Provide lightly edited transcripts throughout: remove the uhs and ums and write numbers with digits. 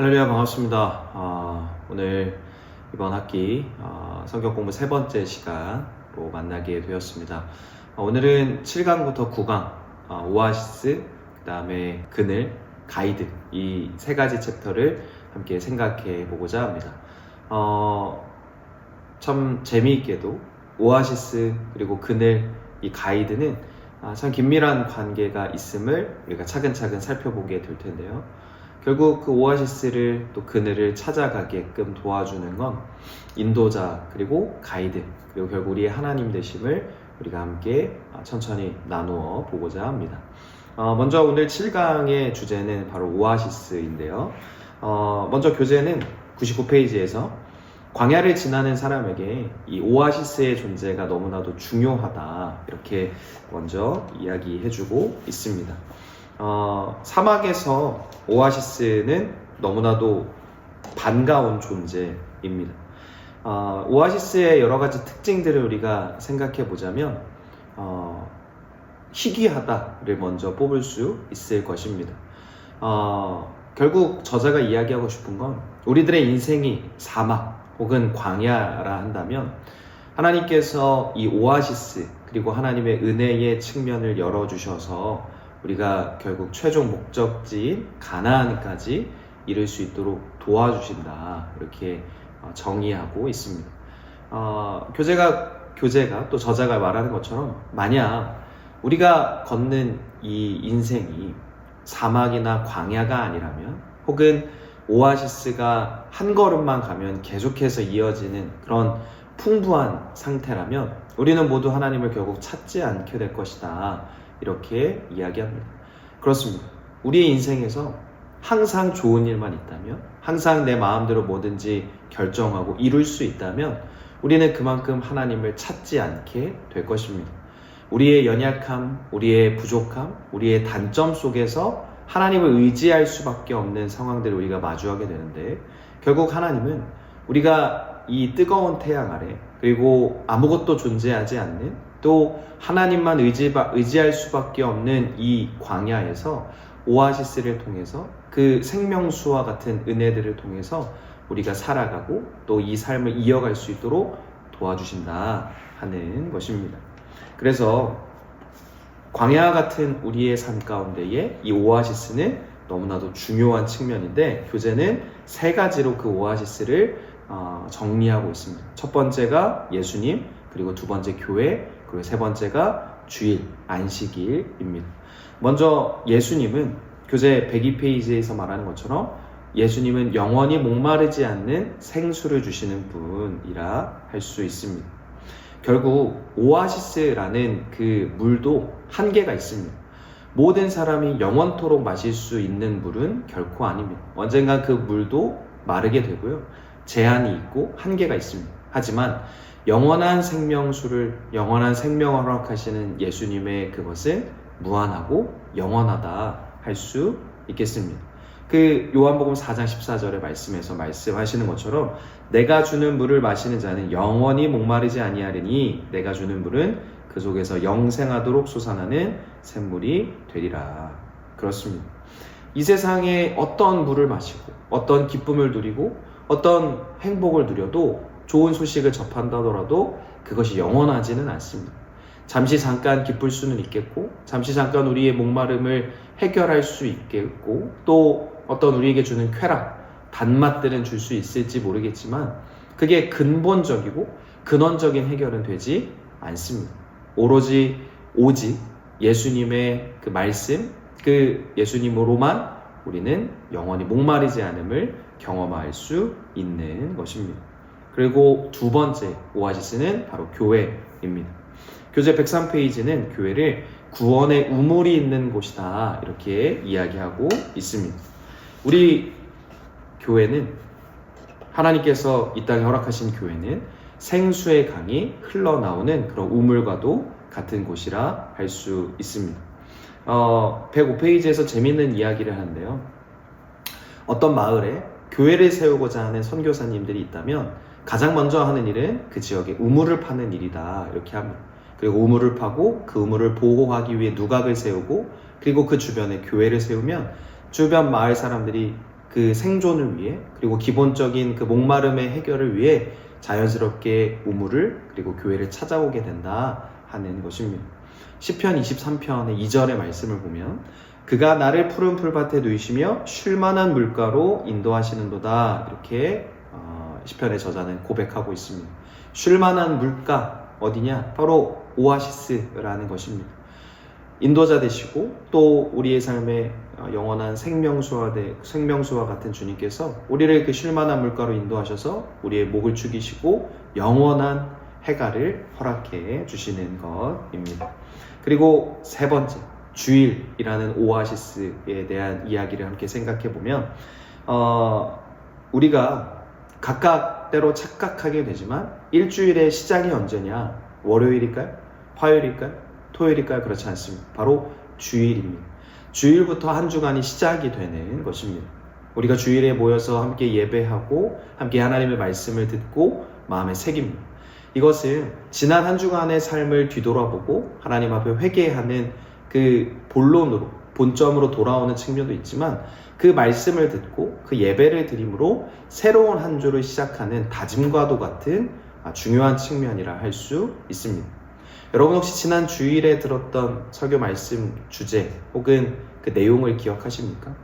할렐루야, 반갑습니다. 오늘 이번 학기 성경 공부 세 번째 시간으로 만나게 되었습니다. 오늘은 7강부터 9강 오아시스, 그 다음에 그늘, 가이드 이 세 가지 챕터를 함께 생각해 보고자 합니다. 참 재미있게도 오아시스 그리고 그늘, 이 가이드는 참 긴밀한 관계가 있음을 우리가 차근차근 살펴보게 될 텐데요. 결국 그 오아시스를 또 그늘을 찾아가게끔 도와주는 건 인도자 그리고 가이드, 그리고 결국 우리의 하나님 되심을 우리가 함께 천천히 나누어 보고자 합니다. 먼저 오늘 7강의 주제는 바로 오아시스인데요. 먼저 교재는 99페이지에서 광야를 지나는 사람에게 이 오아시스의 존재가 너무나도 중요하다, 이렇게 먼저 이야기해주고 있습니다. 사막에서 오아시스는 너무나도 반가운 존재입니다. 오아시스의 여러 가지 특징들을 우리가 생각해 보자면 희귀하다를 먼저 뽑을 수 있을 것입니다. 결국 저자가 이야기하고 싶은 건 우리들의 인생이 사막 혹은 광야라 한다면 하나님께서 이 오아시스 그리고 하나님의 은혜의 측면을 열어주셔서 우리가 결국 최종 목적지인 가나안까지 이룰 수 있도록 도와주신다, 이렇게 정의하고 있습니다. 교재가 또 저자가 말하는 것처럼 만약 우리가 걷는 이 인생이 사막이나 광야가 아니라면, 혹은 오아시스가 한 걸음만 가면 계속해서 이어지는 그런 풍부한 상태라면 우리는 모두 하나님을 결국 찾지 않게 될 것이다, 이렇게 이야기합니다. 그렇습니다. 우리의 인생에서 항상 좋은 일만 있다면, 항상 내 마음대로 뭐든지 결정하고 이룰 수 있다면 우리는 그만큼 하나님을 찾지 않게 될 것입니다. 우리의 연약함, 우리의 부족함, 우리의 단점 속에서 하나님을 의지할 수밖에 없는 상황들을 우리가 마주하게 되는데, 결국 하나님은 우리가 이 뜨거운 태양 아래, 그리고 아무것도 존재하지 않는, 또 하나님만 의지할 수밖에 없는 이 광야에서 오아시스를 통해서 그 생명수와 같은 은혜들을 통해서 우리가 살아가고 또 이 삶을 이어갈 수 있도록 도와주신다 하는 것입니다. 그래서 광야 같은 우리의 삶 가운데에 이 오아시스는 너무나도 중요한 측면인데, 교재는 세 가지로 그 오아시스를 정리하고 있습니다. 첫 번째가 예수님, 그리고 두 번째 교회, 그리고 세 번째가 주일, 안식일입니다. 먼저 예수님은 교재 102페이지에서 말하는 것처럼 예수님은 영원히 목마르지 않는 생수를 주시는 분이라 할 수 있습니다. 결국 오아시스라는 그 물도 한계가 있습니다. 모든 사람이 영원토록 마실 수 있는 물은 결코 아닙니다. 언젠가 그 물도 마르게 되고요, 제한이 있고 한계가 있습니다. 하지만 영원한 생명수를, 영원한 생명을 허락하시는 예수님의 그것은 무한하고 영원하다 할 수 있겠습니다. 그 요한복음 4장 14절의 말씀에서 말씀하시는 것처럼 내가 주는 물을 마시는 자는 영원히 목마르지 아니하리니 내가 주는 물은 그 속에서 영생하도록 솟아나는 샘물이 되리라. 그렇습니다. 이 세상에 어떤 물을 마시고 어떤 기쁨을 누리고 어떤 행복을 누려도, 좋은 소식을 접한다더라도 그것이 영원하지는 않습니다. 잠시 잠깐 기쁠 수는 있겠고, 잠시 잠깐 우리의 목마름을 해결할 수 있겠고, 또 어떤 우리에게 주는 쾌락, 단맛들은 줄 수 있을지 모르겠지만 그게 근본적이고 근원적인 해결은 되지 않습니다. 오직 예수님의 그 말씀, 그 예수님으로만 우리는 영원히 목마르지 않음을 경험할 수 있는 것입니다. 그리고 두 번째 오아시스는 바로 교회입니다. 교재 103페이지는 교회를 구원의 우물이 있는 곳이다, 이렇게 이야기하고 있습니다. 우리 교회는, 하나님께서 이 땅에 허락하신 교회는 생수의 강이 흘러나오는 그런 우물과도 같은 곳이라 할 수 있습니다. 105페이지에서 재미있는 이야기를 하는데요. 어떤 마을에 교회를 세우고자 하는 선교사님들이 있다면 가장 먼저 하는 일은 그 지역에 우물을 파는 일이다, 이렇게 합니다. 그리고 우물을 파고 그 우물을 보호하기 위해 누각을 세우고, 그리고 그 주변에 교회를 세우면 주변 마을 사람들이 그 생존을 위해, 그리고 기본적인 그 목마름의 해결을 위해 자연스럽게 우물을, 그리고 교회를 찾아오게 된다 하는 것입니다. 시편 23편의 2절의 말씀을 보면 그가 나를 푸른 풀밭에 누이시며 쉴만한 물가로 인도하시는도다, 이렇게 시편의 저자는 고백하고 있습니다. 쉴만한 물가 어디냐? 바로 오아시스라는 것입니다. 인도자 되시고 또 우리의 삶에 영원한 생명수와 같은 주님께서 우리를 그 쉴만한 물가로 인도하셔서 우리의 목을 죽이시고 영원한 해가를 허락해 주시는 것입니다. 그리고 세 번째, 주일이라는 오아시스에 대한 이야기를 함께 생각해 보면 우리가 각각 때로 착각하게 되지만 일주일의 시작이 언제냐? 월요일일까요? 화요일일까요? 토요일일까요? 그렇지 않습니다. 바로 주일입니다. 주일부터 한 주간이 시작이 되는 것입니다. 우리가 주일에 모여서 함께 예배하고 함께 하나님의 말씀을 듣고 마음에 새깁니다. 이것은 지난 한 주간의 삶을 뒤돌아보고 하나님 앞에 회개하는 그 본점으로 돌아오는 측면도 있지만 그 말씀을 듣고 그 예배를 드림으로 새로운 한 주를 시작하는 다짐과도 같은 중요한 측면이라 할 수 있습니다. 여러분 혹시 지난 주일에 들었던 설교 말씀 주제 혹은 그 내용을 기억하십니까?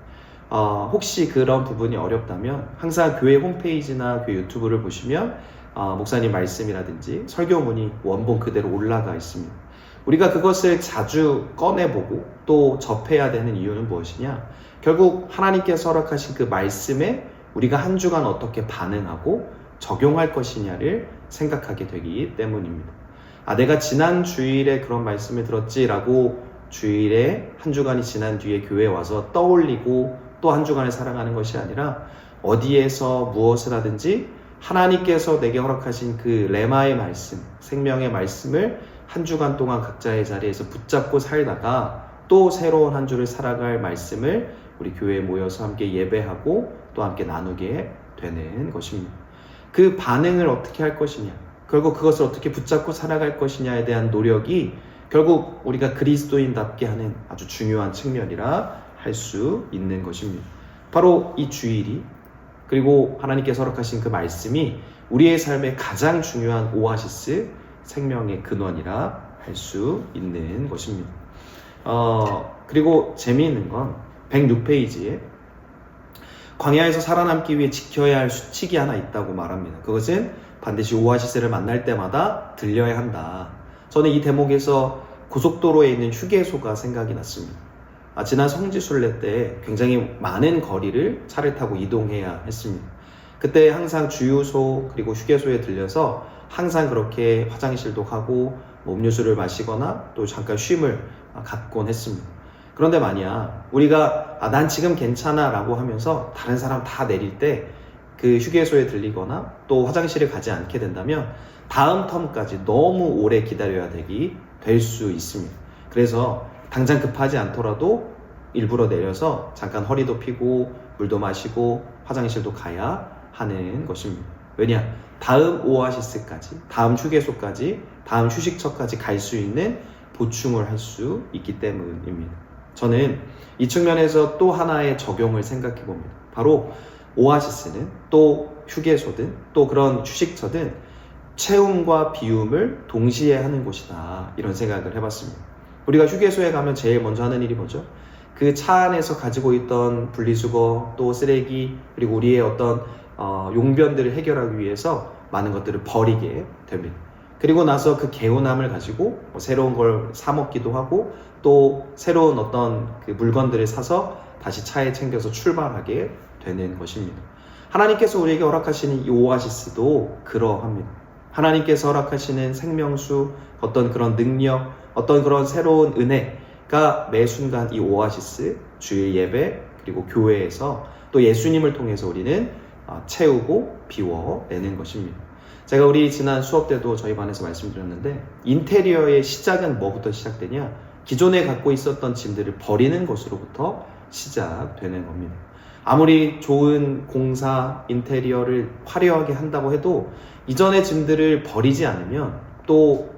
혹시 그런 부분이 어렵다면 항상 교회 홈페이지나 교회 유튜브를 보시면 목사님 말씀이라든지 설교문이 원본 그대로 올라가 있습니다. 우리가 그것을 자주 꺼내보고 또 접해야 되는 이유는 무엇이냐? 결국 하나님께서 허락하신 그 말씀에 우리가 한 주간 어떻게 반응하고 적용할 것이냐를 생각하게 되기 때문입니다. 내가 지난 주일에 그런 말씀을 들었지라고 주일에 한 주간이 지난 뒤에 교회에 와서 떠올리고 또 한 주간을 살아가는 것이 아니라 어디에서 무엇을 하든지 하나님께서 내게 허락하신 그 레마의 말씀, 생명의 말씀을 한 주간 동안 각자의 자리에서 붙잡고 살다가 또 새로운 한 주를 살아갈 말씀을 우리 교회에 모여서 함께 예배하고 또 함께 나누게 되는 것입니다. 그 반응을 어떻게 할 것이냐, 결국 그것을 어떻게 붙잡고 살아갈 것이냐에 대한 노력이 결국 우리가 그리스도인답게 하는 아주 중요한 측면이라 할 수 있는 것입니다. 바로 이 주일이, 그리고 하나님께서 허락하신 그 말씀이 우리의 삶의 가장 중요한 오아시스, 생명의 근원이라 할 수 있는 것입니다. 그리고 재미있는 건 106페이지에 광야에서 살아남기 위해 지켜야 할 수칙이 하나 있다고 말합니다. 그것은 반드시 오아시스를 만날 때마다 들려야 한다. 저는 이 대목에서 고속도로에 있는 휴게소가 생각이 났습니다. 지난 성지순례 때 굉장히 많은 거리를 차를 타고 이동해야 했습니다. 그때 항상 주유소 그리고 휴게소에 들려서 항상 그렇게 화장실도 가고 음료수를 마시거나 또 잠깐 쉼을 갖곤 했습니다. 그런데 만약 우리가 난 지금 괜찮아 라고 하면서 다른 사람 다 내릴 때 그 휴게소에 들리거나 또 화장실에 가지 않게 된다면 다음 텀까지 너무 오래 기다려야 될 수 있습니다. 그래서 당장 급하지 않더라도 일부러 내려서 잠깐 허리도 펴고 물도 마시고 화장실도 가야 하는 것입니다. 왜냐? 다음 오아시스까지, 다음 휴게소까지, 다음 휴식처까지 갈 수 있는 보충을 할 수 있기 때문입니다. 저는 이 측면에서 또 하나의 적용을 생각해 봅니다. 바로 오아시스는 또 휴게소든 또 그런 휴식처든 채움과 비움을 동시에 하는 곳이다, 이런 생각을 해봤습니다. 우리가 휴게소에 가면 제일 먼저 하는 일이 뭐죠? 그 차 안에서 가지고 있던 분리수거, 또 쓰레기, 그리고 우리의 어떤 용변들을 해결하기 위해서 많은 것들을 버리게 됩니다. 그리고 나서 그 개운함을 가지고 새로운 걸 사 먹기도 하고 또 새로운 어떤 그 물건들을 사서 다시 차에 챙겨서 출발하게 되는 것입니다. 하나님께서 우리에게 허락하시는 이 오아시스도 그러합니다. 하나님께서 허락하시는 생명수, 어떤 그런 능력, 어떤 그런 새로운 은혜가 매 순간 이 오아시스, 주일 예배, 그리고 교회에서 또 예수님을 통해서 우리는 채우고 비워내는 것입니다. 제가 우리 지난 수업 때도 저희 반에서 말씀드렸는데 인테리어의 시작은 뭐부터 시작되냐? 기존에 갖고 있었던 짐들을 버리는 것으로부터 시작되는 겁니다. 아무리 좋은 공사, 인테리어를 화려하게 한다고 해도 이전의 짐들을 버리지 않으면 또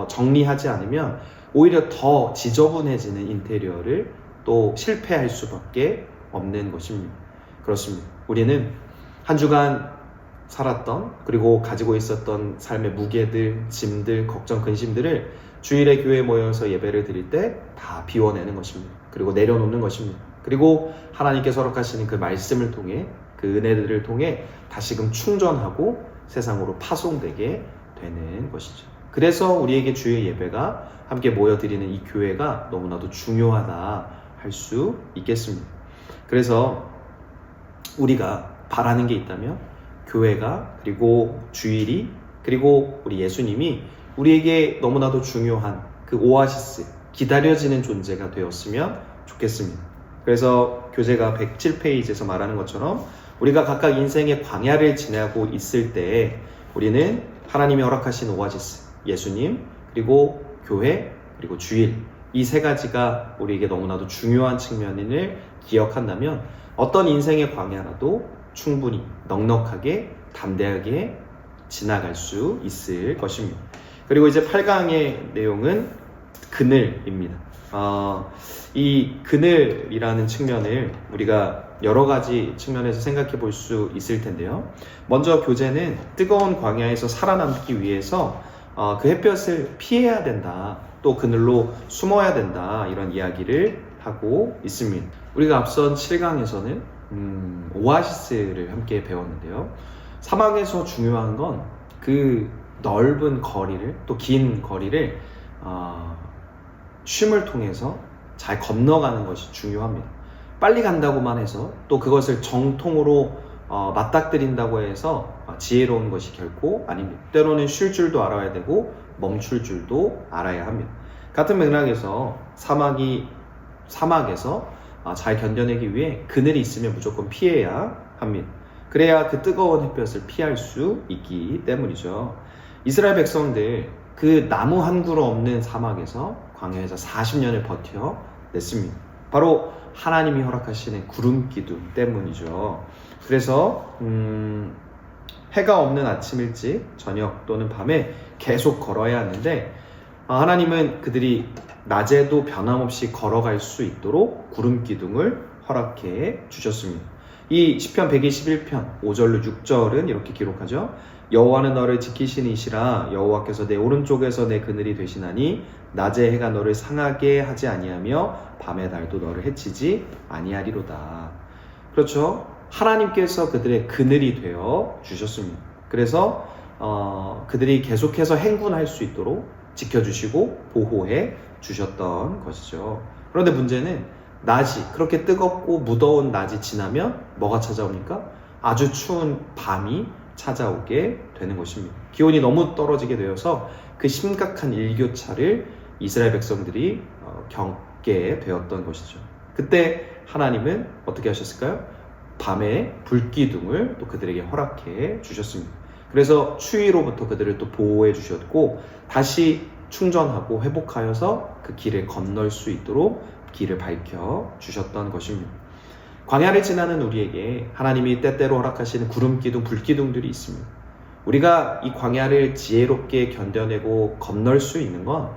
정리하지 않으면 오히려 더 지저분해지는 인테리어를 또 실패할 수밖에 없는 것입니다. 그렇습니다. 우리는 한 주간 살았던 그리고 가지고 있었던 삶의 무게들, 짐들, 걱정, 근심들을 주일에 교회에 모여서 예배를 드릴 때 다 비워내는 것입니다. 그리고 내려놓는 것입니다. 그리고 하나님께서 허락하시는 그 말씀을 통해 그 은혜들을 통해 다시금 충전하고 세상으로 파송되게 되는 것이죠. 그래서 우리에게 주의 예배가 함께 모여드리는 이 교회가 너무나도 중요하다 할 수 있겠습니다. 그래서 우리가 바라는 게 있다면 교회가 그리고 주일이 그리고 우리 예수님이 우리에게 너무나도 중요한 그 오아시스, 기다려지는 존재가 되었으면 좋겠습니다. 그래서 교재가 107페이지에서 말하는 것처럼 우리가 각각 인생의 광야를 지나고 있을 때 우리는 하나님이 허락하신 오아시스, 예수님, 그리고 교회, 그리고 주일, 이 세 가지가 우리에게 너무나도 중요한 측면을 기억한다면 어떤 인생의 광야라도 충분히 넉넉하게 담대하게 지나갈 수 있을 것입니다. 그리고 이제 8강의 내용은 그늘입니다. 이 그늘이라는 측면을 우리가 여러 가지 측면에서 생각해 볼 수 있을 텐데요. 먼저 교재는 뜨거운 광야에서 살아남기 위해서 그 햇볕을 피해야 된다, 또 그늘로 숨어야 된다, 이런 이야기를 하고 있습니다. 우리가 앞선 7강에서는 오아시스를 함께 배웠는데요. 사막에서 중요한 건 그 넓은 거리를, 또 긴 거리를 쉼을 통해서 잘 건너가는 것이 중요합니다. 빨리 간다고만 해서 또 그것을 정통으로 맞닥뜨린다고 해서 지혜로운 것이 결코 아닙니다. 때로는 쉴 줄도 알아야 되고 멈출 줄도 알아야 합니다. 같은 맥락에서 사막에서 잘 견뎌내기 위해 그늘이 있으면 무조건 피해야 합니다. 그래야 그 뜨거운 햇볕을 피할 수 있기 때문이죠. 이스라엘 백성들 그 나무 한 그루 없는 사막에서 광야에서 40년을 버텨냈습니다. 바로 하나님이 허락하시는 구름 기둥 때문이죠. 그래서 해가 없는 아침 일찍, 저녁 또는 밤에 계속 걸어야 하는데 하나님은 그들이 낮에도 변함없이 걸어갈 수 있도록 구름 기둥을 허락해 주셨습니다. 이 시편 121편 5절로 6절은 이렇게 기록하죠. 여호와는 너를 지키시니시라. 여호와께서 내 오른쪽에서 내 그늘이 되시나니 낮에 해가 너를 상하게 하지 아니하며 밤의 달도 너를 해치지 아니하리로다. 그렇죠. 하나님께서 그들의 그늘이 되어 주셨습니다. 그래서 그들이 계속해서 행군할 수 있도록 지켜주시고 보호해 주셨던 것이죠. 그런데 문제는 낮이, 그렇게 뜨겁고 무더운 낮이 지나면 뭐가 찾아옵니까? 아주 추운 밤이 찾아오게 되는 것입니다. 기온이 너무 떨어지게 되어서 그 심각한 일교차를 이스라엘 백성들이 겪게 되었던 것이죠. 그때 하나님은 어떻게 하셨을까요? 밤에 불기둥을 또 그들에게 허락해 주셨습니다. 그래서 추위로부터 그들을 또 보호해 주셨고 다시 충전하고 회복하여서 그 길을 건널 수 있도록 길을 밝혀 주셨던 것입니다. 광야를 지나는 우리에게 하나님이 때때로 허락하시는 구름기둥, 불기둥들이 있습니다. 우리가 이 광야를 지혜롭게 견뎌내고 건널 수 있는 건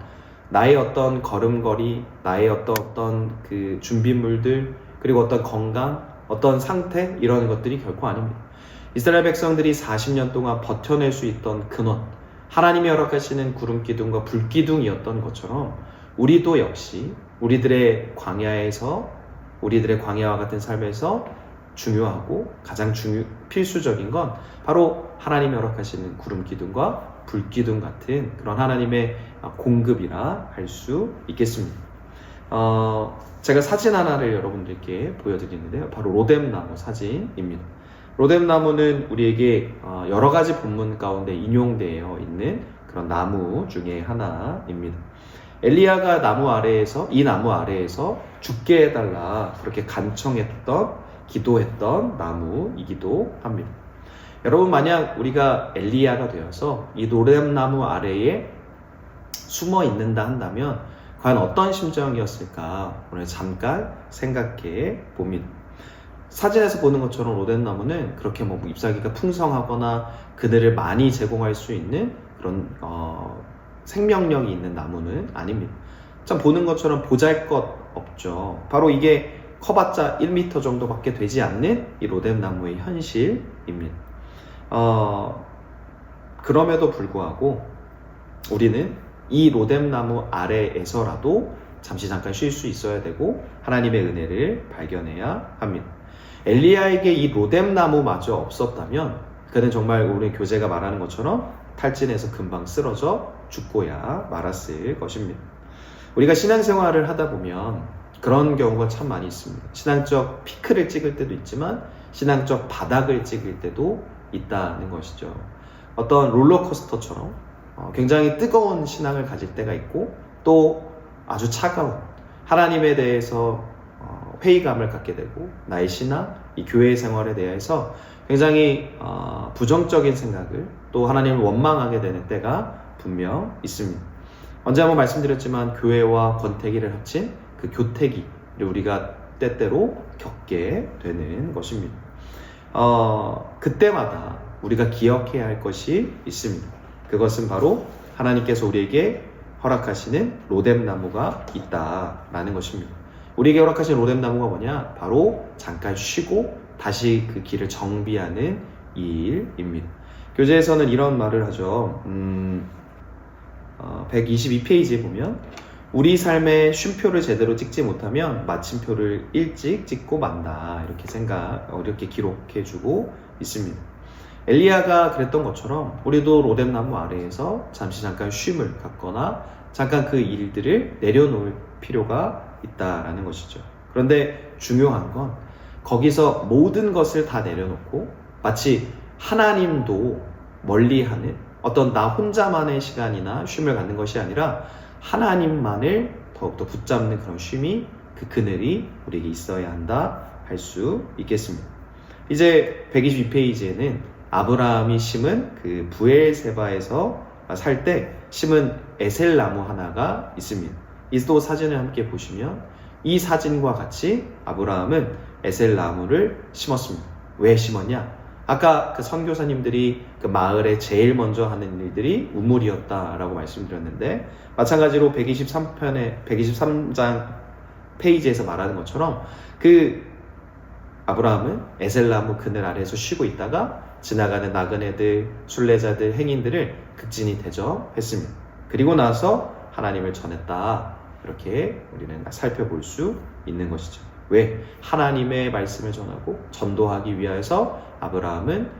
나의 어떤 걸음걸이, 나의 어떤 그 준비물들, 그리고 어떤 건강, 어떤 상태, 이런 것들이 결코 아닙니다. 이스라엘 백성들이 40년 동안 버텨낼 수 있던 근원, 하나님이 허락하시는 구름기둥과 불기둥이었던 것처럼 우리도 역시 우리들의 광야와 같은 삶에서 중요하고 가장 필수적인 건 바로 하나님이 허락하시는 구름기둥과 불기둥 같은 그런 하나님의 공급이라 할 수 있겠습니다. 제가 사진 하나를 여러분들께 보여드리는데요. 바로 로뎀나무 사진입니다. 로뎀나무는 우리에게 여러 가지 본문 가운데 인용되어 있는 그런 나무 중에 하나입니다. 엘리야가 이 나무 아래에서 죽게 해달라 그렇게 기도했던 나무이기도 합니다. 여러분, 만약 우리가 엘리야가 되어서 이 로뎀나무 아래에 숨어 있는다 한다면 과연 어떤 심정이었을까 오늘 잠깐 생각해 봅니다. 사진에서 보는 것처럼 로뎀나무는 그렇게 잎사귀가 풍성하거나 그늘을 많이 제공할 수 있는 그런 생명력이 있는 나무는 아닙니다. 참 보는 것처럼 보잘것 없죠. 바로 이게 커봤자 1m 정도밖에 되지 않는 이 로뎀나무의 현실입니다. 그럼에도 불구하고 우리는 이 로뎀나무 아래에서라도 잠깐 쉴 수 있어야 되고 하나님의 은혜를 발견해야 합니다. 엘리야에게 이 로뎀나무마저 없었다면 그는 정말 우리 교재가 말하는 것처럼 탈진해서 금방 쓰러져 죽고야 말았을 것입니다. 우리가 신앙생활을 하다 보면 그런 경우가 참 많이 있습니다. 신앙적 피크를 찍을 때도 있지만 신앙적 바닥을 찍을 때도 있다는 것이죠. 어떤 롤러코스터처럼 굉장히 뜨거운 신앙을 가질 때가 있고 또 아주 차가운 하나님에 대해서 회의감을 갖게 되고 나의 신앙, 이 교회 생활에 대해서 굉장히 부정적인 생각을 또 하나님을 원망하게 되는 때가 분명 있습니다. 언제 한번 말씀드렸지만 교회와 권태기를 합친 그 교태기를 우리가 때때로 겪게 되는 것입니다. 그때마다 우리가 기억해야 할 것이 있습니다. 그것은 바로 하나님께서 우리에게 허락하시는 로뎀나무가 있다라는 것입니다. 우리에게 허락하신 로뎀나무가 뭐냐? 바로 잠깐 쉬고 다시 그 길을 정비하는 일입니다. 교재에서는 이런 말을 하죠. 122페이지에 보면 우리 삶의 쉼표를 제대로 찍지 못하면 마침표를 일찍 찍고 만다, 이렇게 기록해주고 있습니다. 엘리야가 그랬던 것처럼 우리도 로뎀나무 아래에서 잠깐 쉼을 갖거나 잠깐 그 일들을 내려놓을 필요가 있다라는 것이죠. 그런데 중요한 건 거기서 모든 것을 다 내려놓고 마치 하나님도 멀리하는 어떤 나 혼자만의 시간이나 쉼을 갖는 것이 아니라 하나님만을 더욱더 붙잡는 그런 쉼이, 그 그늘이 우리에게 있어야 한다 할 수 있겠습니다. 이제 122페이지에는 아브라함이 심은 그 부엘세바에서 살 때 심은 에셀나무 하나가 있습니다. 이 또 사진을 함께 보시면 이 사진과 같이 아브라함은 에셀나무를 심었습니다. 왜 심었냐? 아까 그 선교사님들이 그 마을에 제일 먼저 하는 일들이 우물이었다라고 말씀드렸는데, 마찬가지로 123장 페이지에서 말하는 것처럼 그 아브라함은 에셀나무 그늘 아래에서 쉬고 있다가 지나가는 나그네들, 순례자들, 행인들을 극진히 대접했습니다. 그리고 나서 하나님을 전했다, 이렇게 우리는 살펴볼 수 있는 것이죠. 왜? 하나님의 말씀을 전하고 전도하기 위해서 아브라함은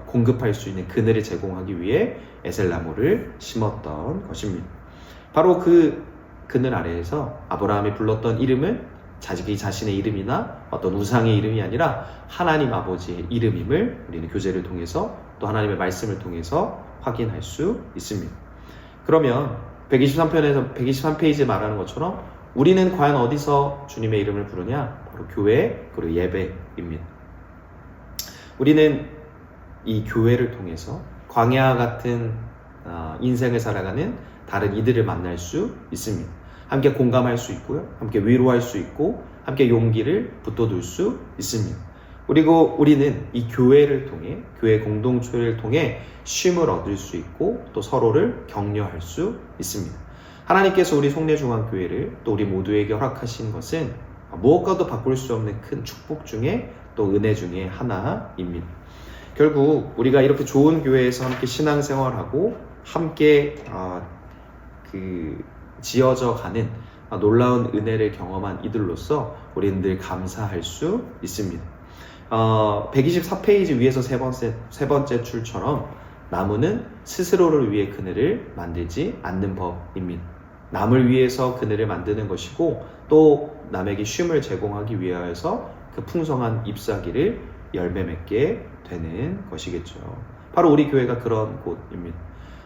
공급할 수 있는 그늘을 제공하기 위해 에셀나무를 심었던 것입니다. 바로 그 그늘 아래에서 아브라함이 불렀던 이름은 자기 자신의 이름이나 어떤 우상의 이름이 아니라 하나님 아버지의 이름임을 우리는 교재를 통해서 또 하나님의 말씀을 통해서 확인할 수 있습니다. 그러면 123페이지에 말하는 것처럼 우리는 과연 어디서 주님의 이름을 부르냐? 바로 교회, 그리고 예배입니다. 우리는 이 교회를 통해서 광야 같은 인생을 살아가는 다른 이들을 만날 수 있습니다. 함께 공감할 수 있고요. 함께 위로할 수 있고 함께 용기를 붙돋을 수 있습니다. 그리고 우리는 이 교회를 통해, 교회 공동체를 통해 쉼을 얻을 수 있고 또 서로를 격려할 수 있습니다. 하나님께서 우리 송내중앙교회를 또 우리 모두에게 허락하신 것은 무엇과도 바꿀 수 없는 큰 축복 중에 또 은혜 중에 하나입니다. 결국 우리가 이렇게 좋은 교회에서 함께 신앙생활하고 함께 지어져 가는 놀라운 은혜를 경험한 이들로서 우리는 늘 감사할 수 있습니다. 124페이지 위에서 세 번째 줄처럼 나무는 스스로를 위해 그늘을 만들지 않는 법입니다. 남을 위해서 그늘을 만드는 것이고 또 남에게 쉼을 제공하기 위하여서 그 풍성한 잎사귀를 열매 맺게 되는 것이겠죠. 바로 우리 교회가 그런 곳입니다.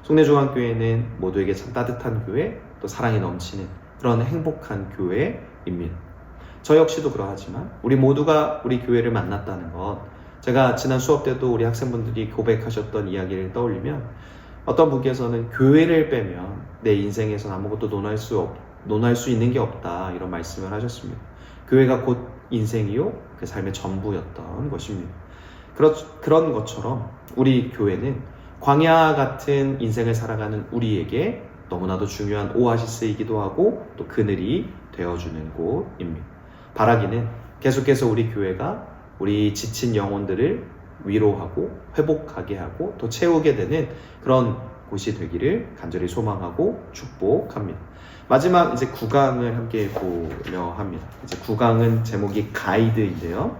송내중앙교회는 모두에게 참 따뜻한 교회, 또 사랑이 넘치는 그런 행복한 교회입니다. 저 역시도 그러하지만 우리 모두가 우리 교회를 만났다는 것, 제가 지난 수업 때도 우리 학생분들이 고백하셨던 이야기를 떠올리면 어떤 분께서는 교회를 빼면 내 인생에서는 아무것도 논할 수 있는 게 없다, 이런 말씀을 하셨습니다. 교회가 곧 인생이요 그 삶의 전부였던 것입니다. 그런 것처럼 우리 교회는 광야 같은 인생을 살아가는 우리에게 너무나도 중요한 오아시스이기도 하고 또 그늘이 되어주는 곳입니다. 바라기는 계속해서 우리 교회가 우리 지친 영혼들을 위로하고 회복하게 하고 또 채우게 되는 그런 곳이 되기를 간절히 소망하고 축복합니다. 마지막 이제 9강을 함께 보려 합니다. 이제 9강은 제목이 가이드인데요.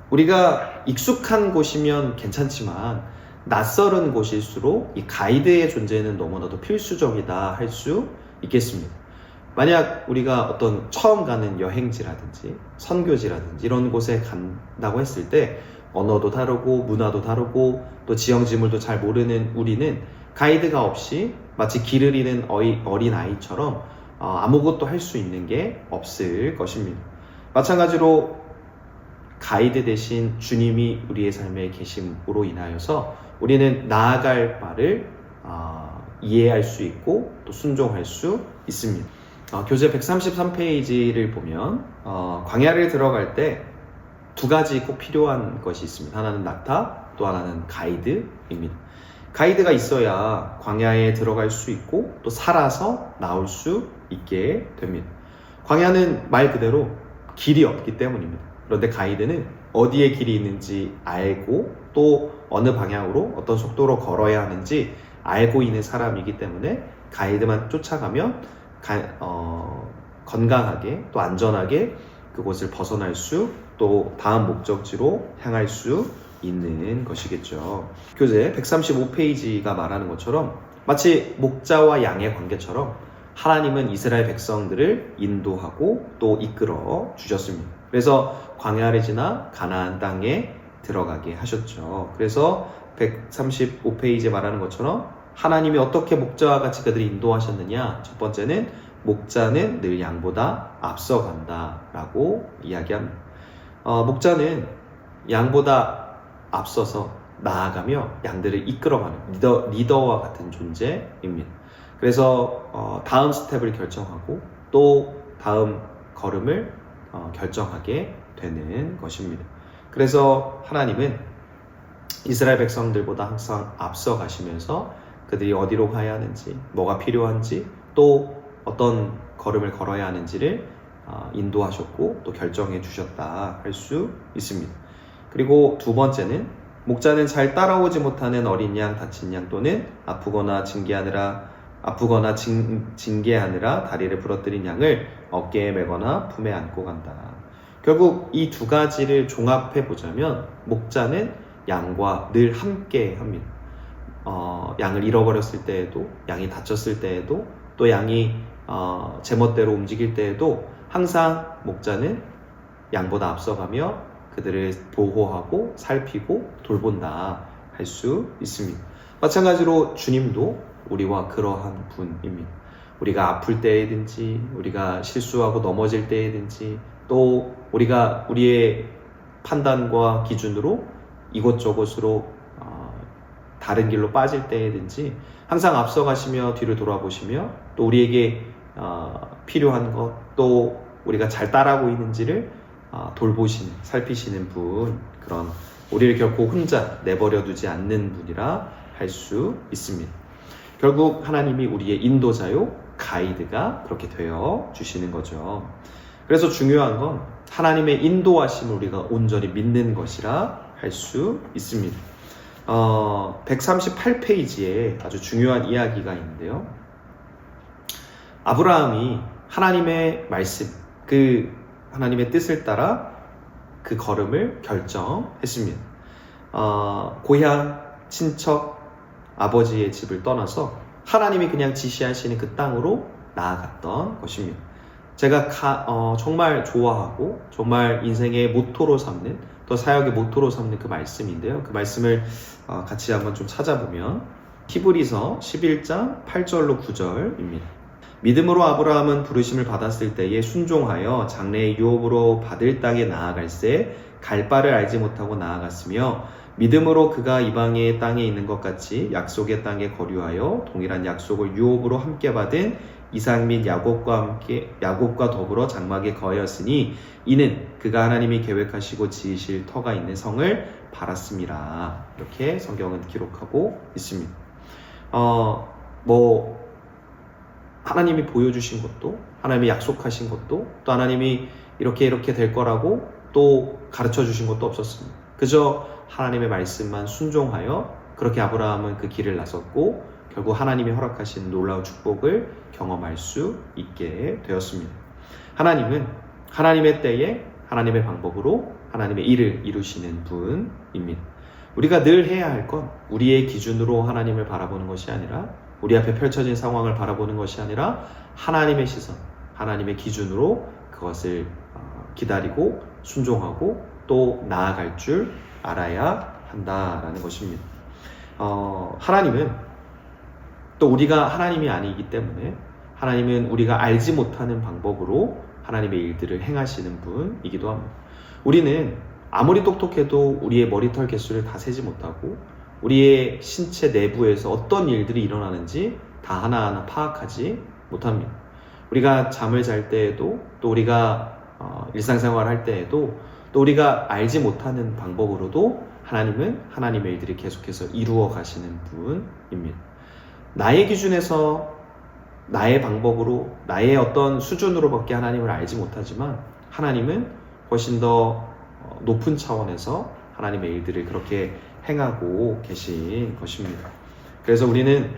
우리가 익숙한 곳이면 괜찮지만 낯설은 곳일수록 이 가이드의 존재는 너무나도 필수적이다 할 수 있겠습니다. 만약 우리가 어떤 처음 가는 여행지라든지 선교지라든지 이런 곳에 간다고 했을 때 언어도 다르고 문화도 다르고 또 지형 지물도 잘 모르는 우리는 가이드가 없이 마치 길을 잃은 어린 아이처럼 아무것도 할 수 있는 게 없을 것입니다. 마찬가지로 가이드 대신 주님이 우리의 삶에 계심으로 인하여서 우리는 나아갈 바를 이해할 수 있고 또 순종할 수 있습니다. 교재 133페이지를 보면 광야를 들어갈 때 두 가지 꼭 필요한 것이 있습니다. 하나는 낙타, 또 하나는 가이드입니다. 가이드가 있어야 광야에 들어갈 수 있고 또 살아서 나올 수 있게 됩니다. 광야는 말 그대로 길이 없기 때문입니다. 그런데 가이드는 어디에 길이 있는지 알고 또 어느 방향으로 어떤 속도로 걸어야 하는지 알고 있는 사람이기 때문에 가이드만 쫓아가면 건강하게 또 안전하게 그곳을 벗어날 수 또 다음 목적지로 향할 수 있는 것이겠죠. 교재 135페이지가 말하는 것처럼 마치 목자와 양의 관계처럼 하나님은 이스라엘 백성들을 인도하고 또 이끌어 주셨습니다. 그래서 광야를 지나 가나안 땅에 들어가게 하셨죠. 그래서 135페이지에 말하는 것처럼 하나님이 어떻게 목자와 같이 그들을 인도하셨느냐? 첫 번째는 목자는 늘 양보다 앞서간다 라고 이야기합니다. 목자는 양보다 앞서서 나아가며 양들을 이끌어가는 리더와 같은 존재입니다. 그래서 다음 스텝을 결정하고 또 다음 걸음을 결정하게 되는 것입니다. 그래서 하나님은 이스라엘 백성들보다 항상 앞서 가시면서 그들이 어디로 가야 하는지, 뭐가 필요한지, 또 어떤 걸음을 걸어야 하는지를 인도하셨고 또 결정해 주셨다 할 수 있습니다. 그리고 두 번째는 목자는 잘 따라오지 못하는 어린 양, 다친 양 또는 아프거나 징계하느라 다리를 부러뜨린 양을 어깨에 메거나 품에 안고 간다. 결국 이 두 가지를 종합해 보자면 목자는 양과 늘 함께 합니다. 양을 잃어버렸을 때에도, 양이 다쳤을 때에도, 또 양이 제멋대로 움직일 때에도 항상 목자는 양보다 앞서가며 그들을 보호하고 살피고 돌본다 할 수 있습니다. 마찬가지로 주님도 우리와 그러한 분입니다. 우리가 아플 때이든지 우리가 실수하고 넘어질 때이든지 또 우리가 우리의 판단과 기준으로 이곳저곳으로 다른 길로 빠질 때이든지 항상 앞서가시며 뒤를 돌아보시며 또 우리에게 필요한 것 또 우리가 잘 따라하고 있는지를 돌보시는, 살피시는 분, 그런 우리를 결코 혼자 내버려 두지 않는 분이라 할 수 있습니다. 결국 하나님이 우리의 인도자요, 가이드가 그렇게 되어 주시는 거죠. 그래서 중요한 건 하나님의 인도하심을 우리가 온전히 믿는 것이라 할 수 있습니다. 138페이지에 아주 중요한 이야기가 있는데요. 아브라함이 하나님의 말씀, 그 하나님의 뜻을 따라 그 걸음을 결정했습니다. 고향, 친척, 아버지의 집을 떠나서 하나님이 그냥 지시하시는 그 땅으로 나아갔던 것입니다. 제가 정말 좋아하고 정말 인생의 모토로 삼는, 또 사역의 모토로 삼는 그 말씀인데요. 그 말씀을 같이 한번 좀 찾아보면 히브리서 11장 8절로 9절입니다. 믿음으로 아브라함은 부르심을 받았을 때에 순종하여 장래의 유업으로 받을 땅에 나아갈새 갈 바를 알지 못하고 나아갔으며 믿음으로 그가 이방의 땅에 있는 것 같이 약속의 땅에 거류하여 동일한 약속을 유업으로 함께 받은 이삭 및 야곱과 더불어 장막에 거하였으니 이는 그가 하나님이 계획하시고 지으실 터가 있는 성을 바랐습니다. 이렇게 성경은 기록하고 있습니다. 하나님이 보여주신 것도 하나님이 약속하신 것도, 또 하나님이 이렇게 될 거라고 또 가르쳐 주신 것도 없었습니다. 그저 하나님의 말씀만 순종하여 그렇게 아브라함은 그 길을 나섰고 결국 하나님이 허락하신 놀라운 축복을 경험할 수 있게 되었습니다. 하나님은 하나님의 때에 하나님의 방법으로 하나님의 일을 이루시는 분입니다. 우리가 늘 해야 할 건 우리의 기준으로 하나님을 바라보는 것이 아니라, 우리 앞에 펼쳐진 상황을 바라보는 것이 아니라 하나님의 시선, 하나님의 기준으로 그것을 기다리고 순종하고 또 나아갈 줄 알아야 한다라는 것입니다. 하나님은 또 우리가 하나님이 아니기 때문에, 하나님은 우리가 알지 못하는 방법으로 하나님의 일들을 행하시는 분이기도 합니다. 우리는 아무리 똑똑해도 우리의 머리털 개수를 다 세지 못하고 우리의 신체 내부에서 어떤 일들이 일어나는지 다 하나하나 파악하지 못합니다. 우리가 잠을 잘 때에도, 또 우리가 일상생활 할 때에도, 또 우리가 알지 못하는 방법으로도 하나님은 하나님의 일들이 계속해서 이루어 가시는 분입니다. 나의 기준에서, 나의 방법으로, 나의 어떤 수준으로밖에 하나님을 알지 못하지만 하나님은 훨씬 더 높은 차원에서 하나님의 일들을 그렇게 행하고 계신 것입니다. 그래서 우리는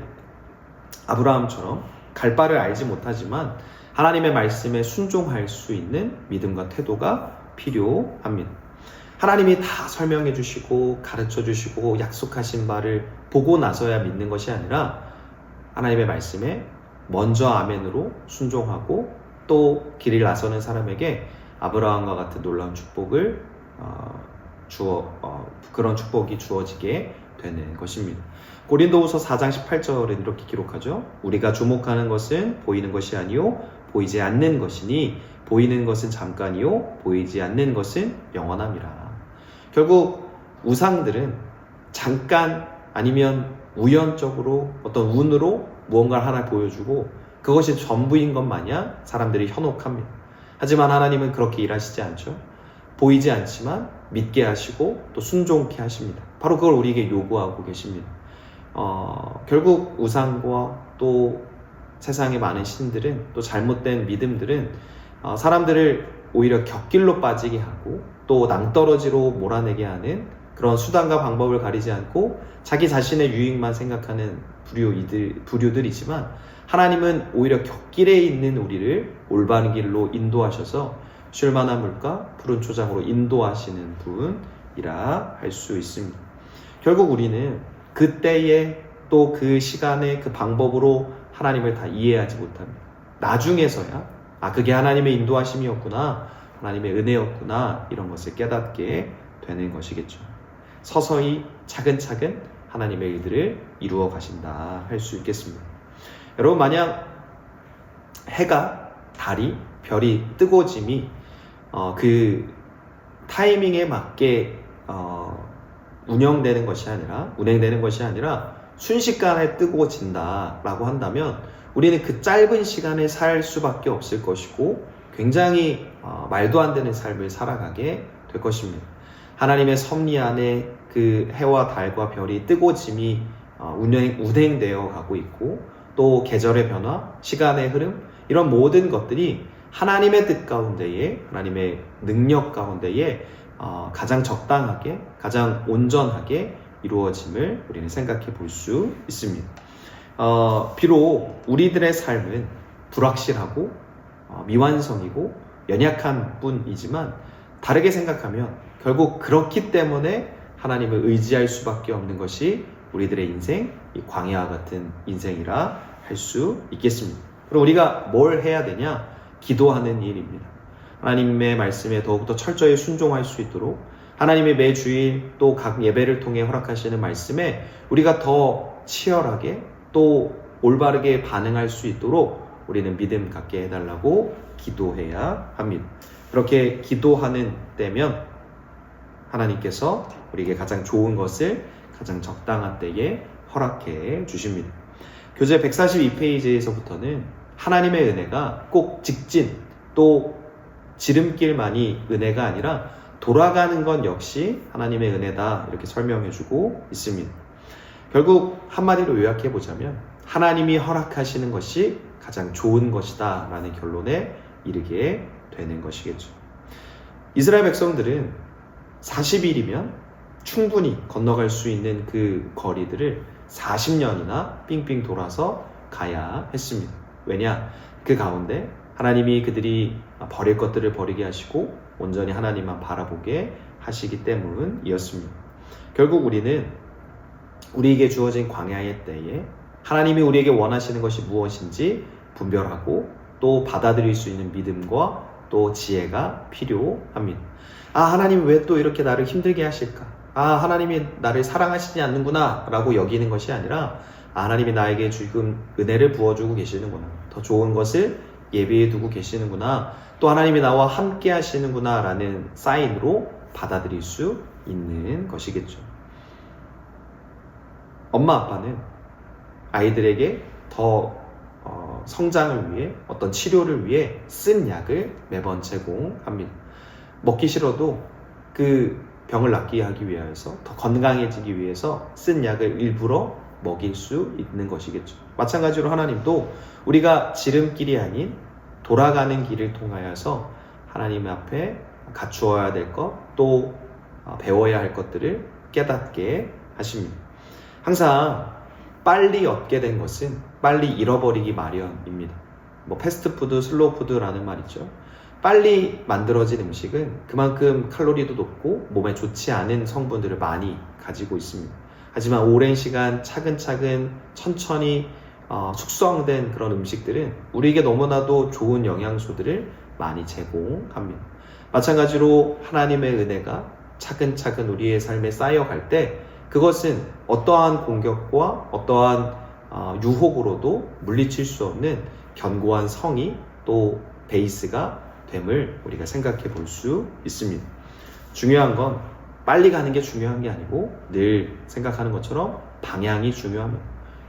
아브라함처럼 갈 바를 알지 못하지만 하나님의 말씀에 순종할 수 있는 믿음과 태도가 필요합니다. 하나님이 다 설명해 주시고 가르쳐 주시고 약속하신 바를 보고 나서야 믿는 것이 아니라 하나님의 말씀에 먼저 아멘으로 순종하고 또 길을 나서는 사람에게 아브라함과 같은 놀라운 축복을 그런 축복이 주어지게 되는 것입니다. 고린도후서 4장 18절에 이렇게 기록하죠. 우리가 주목하는 것은 보이는 것이 아니요 보이지 않는 것이니 보이는 것은 잠깐이요 보이지 않는 것은 영원함이라. 결국 우상들은 잠깐 아니면 우연적으로 어떤 운으로 무언가를 하나 보여주고 그것이 전부인 것 마냥 사람들이 현혹합니다. 하지만 하나님은 그렇게 일하시지 않죠. 보이지 않지만 믿게 하시고 또 순종케 하십니다. 바로 그걸 우리에게 요구하고 계십니다. 결국 우상과 또 세상의 많은 신들은, 또 잘못된 믿음들은 사람들을 오히려 격길로 빠지게 하고 또 낭떠러지로 몰아내게 하는 그런 수단과 방법을 가리지 않고 자기 자신의 유익만 생각하는 부류들이지만, 하나님은 오히려 격길에 있는 우리를 올바른 길로 인도하셔서 쉴만한 물가 푸른 초장으로 인도하시는 분이라 할 수 있습니다. 결국 우리는 그때에 또 그 시간에 그 방법으로 하나님을 다 이해하지 못합니다. 나중에서야 그게 하나님의 인도하심이었구나, 하나님의 은혜였구나, 이런 것을 깨닫게 되는 것이겠죠. 서서히 차근차근 하나님의 일들을 이루어 가신다 할 수 있겠습니다. 여러분, 만약 해가, 달이, 별이 뜨고짐이 그 타이밍에 맞게 운행되는 것이 아니라 순식간에 뜨고 진다라고 한다면 우리는 그 짧은 시간에 살 수밖에 없을 것이고 굉장히 말도 안 되는 삶을 살아가게 될 것입니다. 하나님의 섭리 안에 그 해와 달과 별이 뜨고 짐이 운행되어 가고 있고, 또 계절의 변화, 시간의 흐름, 이런 모든 것들이 하나님의 뜻 가운데에, 하나님의 능력 가운데에 가장 적당하게, 가장 온전하게 이루어짐을 우리는 생각해 볼 수 있습니다. 비록 우리들의 삶은 불확실하고 미완성이고 연약한 뿐이지만, 다르게 생각하면 결국 그렇기 때문에 하나님을 의지할 수밖에 없는 것이 우리들의 인생, 이 광야와 같은 인생이라 할 수 있겠습니다. 그럼 우리가 뭘 해야 되냐? 기도하는 일입니다. 하나님의 말씀에 더욱더 철저히 순종할 수 있도록, 하나님의 매 주일 또 각 예배를 통해 허락하시는 말씀에 우리가 더 치열하게 또 올바르게 반응할 수 있도록 우리는 믿음 갖게 해달라고 기도해야 합니다. 그렇게 기도하는 때면 하나님께서 우리에게 가장 좋은 것을 가장 적당한 때에 허락해 주십니다. 교재 142페이지에서부터는 하나님의 은혜가 꼭 직진 또 지름길만이 은혜가 아니라 돌아가는 것 역시 하나님의 은혜다, 이렇게 설명해 주고 있습니다. 결국 한마디로 요약해 보자면 하나님이 허락하시는 것이 가장 좋은 것이다 라는 결론에 이르게 되는 것이겠죠. 이스라엘 백성들은 40일이면 충분히 건너갈 수 있는 그 거리들을 40년이나 빙빙 돌아서 가야 했습니다. 왜냐? 그 가운데 하나님이 그들이 버릴 것들을 버리게 하시고 온전히 하나님만 바라보게 하시기 때문이었습니다. 결국 우리는 우리에게 주어진 광야의 때에 하나님이 우리에게 원하시는 것이 무엇인지 분별하고 또 받아들일 수 있는 믿음과 또 지혜가 필요합니다. 하나님 왜 또 이렇게 나를 힘들게 하실까? 하나님이 나를 사랑하시지 않는구나 라고 여기는 것이 아니라 하나님이 나에게 지금 은혜를 부어주고 계시는구나, 더 좋은 것을 예비해 두고 계시는구나, 또 하나님이 나와 함께 하시는구나 라는 사인으로 받아들일 수 있는 것이겠죠. 엄마 아빠는 아이들에게 더 성장을 위해, 어떤 치료를 위해 쓴 약을 매번 제공합니다. 먹기 싫어도 그 병을 낫게 하기 위해서, 더 건강해지기 위해서 쓴 약을 일부러 먹일 수 있는 것이겠죠. 마찬가지로 하나님도 우리가 지름길이 아닌 돌아가는 길을 통하여서 하나님 앞에 갖추어야 될 것, 또 배워야 할 것들을 깨닫게 하십니다. 항상 빨리 얻게 된 것은 빨리 잃어버리기 마련입니다. 패스트푸드, 슬로우푸드라는 말 있죠. 빨리 만들어진 음식은 그만큼 칼로리도 높고 몸에 좋지 않은 성분들을 많이 가지고 있습니다. 하지만 오랜 시간 차근차근 천천히 숙성된 그런 음식들은 우리에게 너무나도 좋은 영양소들을 많이 제공합니다. 마찬가지로 하나님의 은혜가 차근차근 우리의 삶에 쌓여갈 때 그것은 어떠한 공격과 어떠한 유혹으로도 물리칠 수 없는 견고한 성이 또 베이스가 됨을 우리가 생각해 볼 수 있습니다. 중요한 건 빨리 가는 게 중요한 게 아니고 늘 생각하는 것처럼 방향이 중요합니다.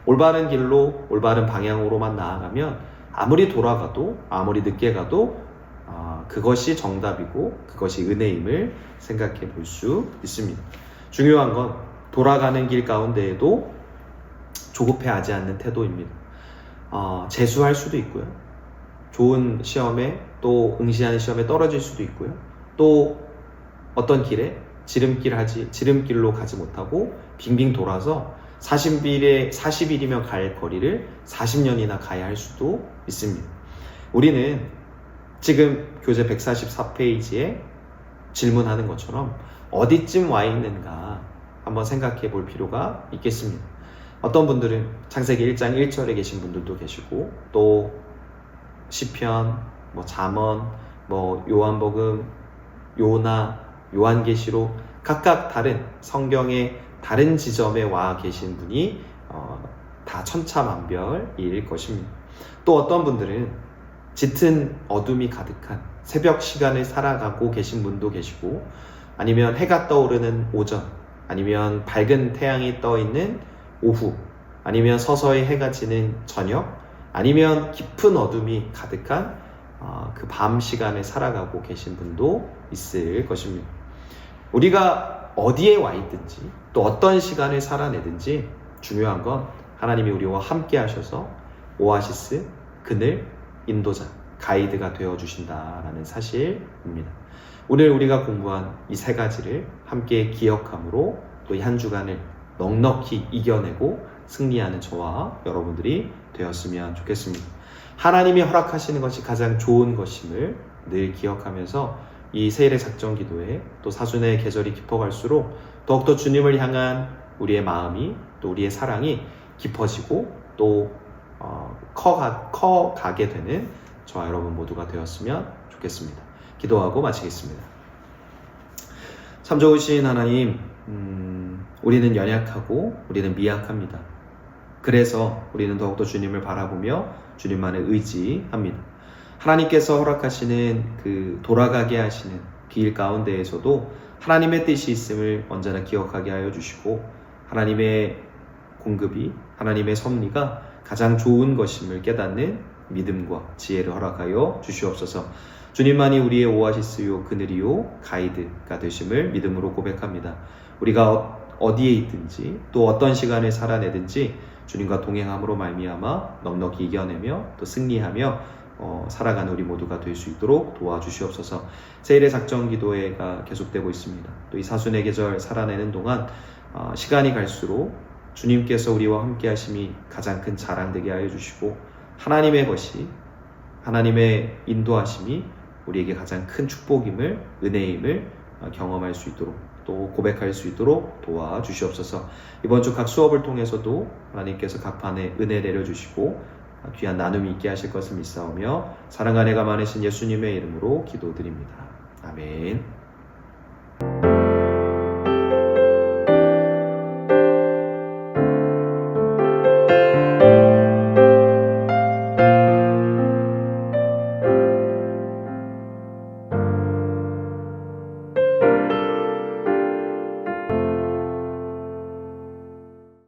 올바른 길로 올바른 방향으로만 나아가면 아무리 돌아가도 아무리 늦게 가도 그것이 정답이고 그것이 은혜임을 생각해 볼 수 있습니다. 중요한 건 돌아가는 길 가운데에도 조급해하지 않는 태도입니다. 재수할 수도 있고요. 좋은 시험에 또 응시하는 시험에 떨어질 수도 있고요. 또 어떤 길에 지름길로 가지 못하고 빙빙 돌아서 40일이면 갈 거리를 40년이나 가야 할 수도 있습니다. 우리는 지금 교재 144페이지에 질문하는 것처럼 어디쯤 와 있는가 한번 생각해 볼 필요가 있겠습니다. 어떤 분들은 창세기 1장 1절에 계신 분들도 계시고 또 시편, 잠언, 요한복음, 요나, 요한계시록 각각 다른 성경의 다른 지점에 와 계신 분이 다 천차만별일 것입니다. 또 어떤 분들은 짙은 어둠이 가득한 새벽 시간을 살아가고 계신 분도 계시고 아니면 해가 떠오르는 오전, 아니면 밝은 태양이 떠 있는 오후, 아니면 서서히 해가 지는 저녁, 아니면 깊은 어둠이 가득한 그 밤 시간을 살아가고 계신 분도 있을 것입니다. 우리가 어디에 와 있든지 또 어떤 시간을 살아내든지 중요한 건 하나님이 우리와 함께 하셔서 오아시스, 그늘, 인도자, 가이드가 되어주신다라는 사실입니다. 오늘 우리가 공부한 이 세 가지를 함께 기억함으로 또 이 한 주간을 넉넉히 이겨내고 승리하는 저와 여러분들이 되었으면 좋겠습니다. 하나님이 허락하시는 것이 가장 좋은 것임을 늘 기억하면서 이 세일의 작정 기도에 또 사순의 계절이 깊어갈수록 더욱더 주님을 향한 우리의 마음이 또 우리의 사랑이 깊어지고 또 커가게 되는 저와 여러분 모두가 되었으면 좋겠습니다. 기도하고 마치겠습니다. 참 좋으신 하나님, 우리는 연약하고 우리는 미약합니다. 그래서 우리는 더욱더 주님을 바라보며 주님만을 의지합니다. 하나님께서 허락하시는 그 돌아가게 하시는 길 가운데에서도 하나님의 뜻이 있음을 언제나 기억하게 하여 주시고 하나님의 공급이, 하나님의 섭리가 가장 좋은 것임을 깨닫는 믿음과 지혜를 허락하여 주시옵소서. 주님만이 우리의 오아시스요 그늘이요 가이드가 되심을 믿음으로 고백합니다. 우리가 어디에 있든지 또 어떤 시간을 살아내든지 주님과 동행함으로 말미암아 넉넉히 이겨내며 또 승리하며 살아가는 우리 모두가 될 수 있도록 도와주시옵소서. 세일의 작전 기도회가 계속되고 있습니다. 또 이 사순의 계절 살아내는 동안 시간이 갈수록 주님께서 우리와 함께 하심이 가장 큰 자랑되게 하여 주시고, 하나님의 것이, 하나님의 인도하심이 우리에게 가장 큰 축복임을, 은혜임을 경험할 수 있도록, 또 고백할 수 있도록 도와주시옵소서. 이번 주 각 수업을 통해서도 하나님께서 각 반에 은혜 내려주시고 귀한 나눔이 있게 하실 것을 믿사오며 사랑과 은혜가 많으신 예수님의 이름으로 기도드립니다. 아멘.